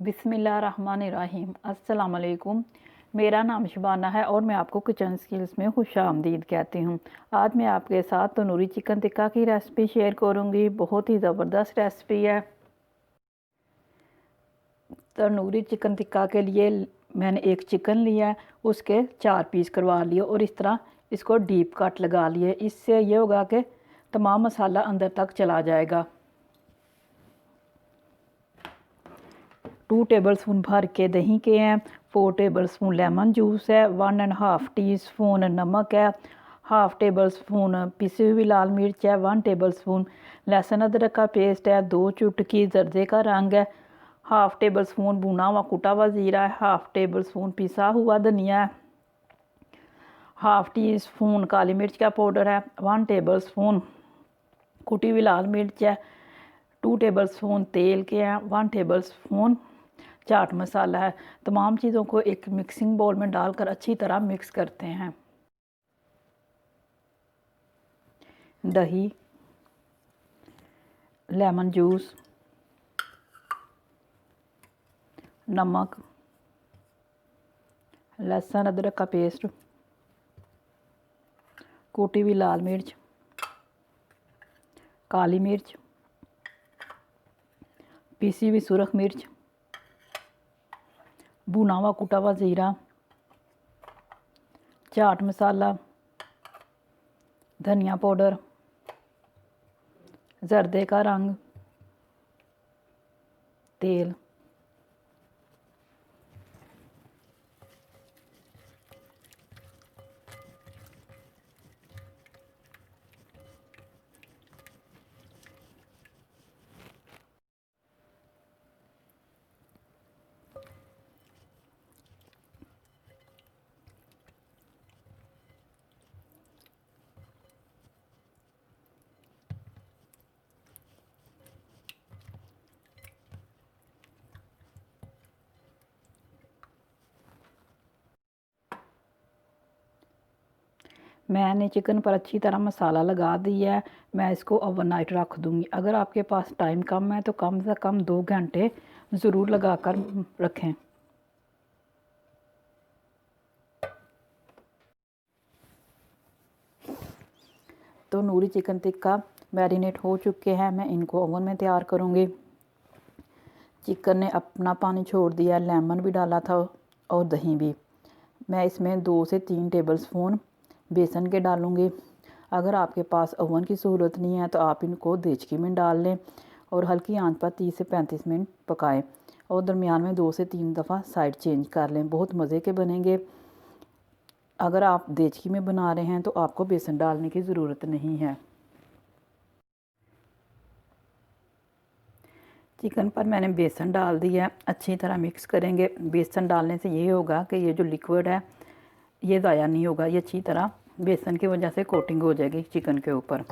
बिस्मिल्लाहिर्रहमानिर्रहीम। अस्सलाम वालेकुम। मेरा नाम शबाना है और मैं आपको किचन स्किल्स में खुशामदीद कहती हूँ। आज मैं आपके साथ तंदूरी चिकन टिक्का की रेसिपी शेयर करूँगी। बहुत ही ज़बरदस्त रेसिपी है। तंदूरी चिकन टिक्का के लिए मैंने एक चिकन लिया है, उसके 4 पीस करवा लिए और इस तरह इसको डीप कट लगा लिए। इससे ये होगा कि तमाम मसाला अंदर तक चला जाएगा। 2 टेबलस्पून भर के दही के हैं, 4 टेबलस्पून लेमन जूस है, 1.5 टीस्पून नमक है, हाफ़ टेबल स्पून पिसी हुई लाल मिर्च है, 1 टेबलस्पून लहसुन अदरक का पेस्ट है, 2 चुटकी जर्दे का रंग है, हाफ़ टेबल स्पून भुना हुआ कुटा हुआ ज़ीरा है, हाफ़ टेबल स्पून पिसा हुआ धनिया है, हाफ़ टी स्पून काली मिर्च का पाउडर है, 1 टेबल स्पून कुटी हुई लाल मिर्च है, 2 टेबल स्पून तेल के हैं, 1 टेबल स्पून चाट मसाला है। तमाम चीज़ों को एक मिक्सिंग बाउल में डालकर अच्छी तरह मिक्स करते हैं। दही, लेमन जूस, नमक, लहसुन अदरक का पेस्ट, कुटी हुई लाल मिर्च, काली मिर्च, पीसी हुई सुरख मिर्च, भुना हुआ कुटा हुआ ज़ीरा, चाट मसाला, धनिया पाउडर, जर्दे का रंग, तेल। मैंने चिकन पर अच्छी तरह मसाला लगा दिया है। मैं इसको ओवरनाइट रख दूँगी। अगर आपके पास टाइम कम है तो कम से कम 2 घंटे ज़रूर लगा कर रखें। तो नूरी चिकन टिक्का मैरिनेट हो चुके हैं। मैं इनको ओवन में तैयार करूँगी। चिकन ने अपना पानी छोड़ दिया, लेमन भी डाला था और दही भी। मैं इसमें 2 से 3 टेबलस्पून बेसन के डालूँगी। अगर आपके पास ओवन की सहूलत नहीं है तो आप इनको देचकी में डाल लें और हल्की आंच पर 30 से 35 मिनट पकाएं और दरमियान में 2 से 3 दफ़ा साइड चेंज कर लें। बहुत मज़े के बनेंगे। अगर आप देचकी में बना रहे हैं तो आपको बेसन डालने की ज़रूरत नहीं है। चिकन पर मैंने बेसन डाल दिया, अच्छी तरह मिक्स करेंगे। बेसन डालने से ये होगा कि ये जो लिक्विड है ये ज़ाया नहीं होगा, ये अच्छी तरह बेसन की वजह से कोटिंग हो जाएगी चिकन के ऊपर।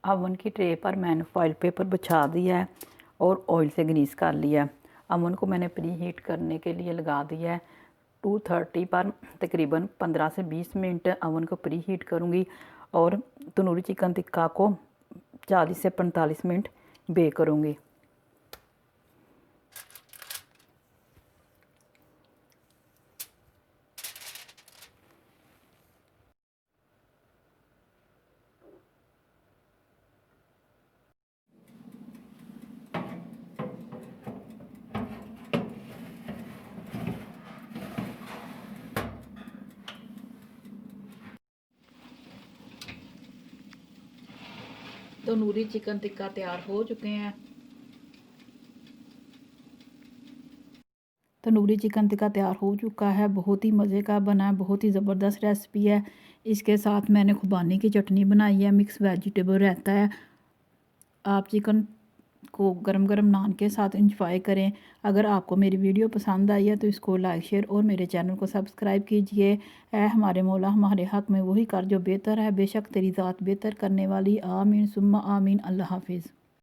अवन की ट्रे पर मैंने फॉइल पेपर बिछा दिया है और ऑयल से ग्रीस कर लिया है। अवन को मैंने प्री हीट करने के लिए लगा दिया है। 230 पर तकरीबन 15 से 20 मिनट अवन को प्री हीट करूँगी और तंदूरी चिकन टिक्का को 40 से 45 मिनट बेक करूँगी। तंदूरी चिकन टिक्का तैयार हो चुके हैं। तंदूरी चिकन टिक्का तैयार हो चुका है। बहुत ही मज़े का बना है, बहुत ही ज़बरदस्त रेसिपी है। इसके साथ मैंने खुबानी की चटनी बनाई है, मिक्स वेजिटेबल रहता है। आप चिकन को गरम गरम नान के साथ इंजॉय करें। अगर आपको मेरी वीडियो पसंद आई है तो इसको लाइक शेयर और मेरे चैनल को सब्सक्राइब कीजिए। ऐ हमारे मौला हमारे हक़ में वही कर जो बेहतर है, बेशक तेरी ज़ात बेहतर करने वाली। आमीन सुम्मा आमीन। अल्लाह हाफिज़।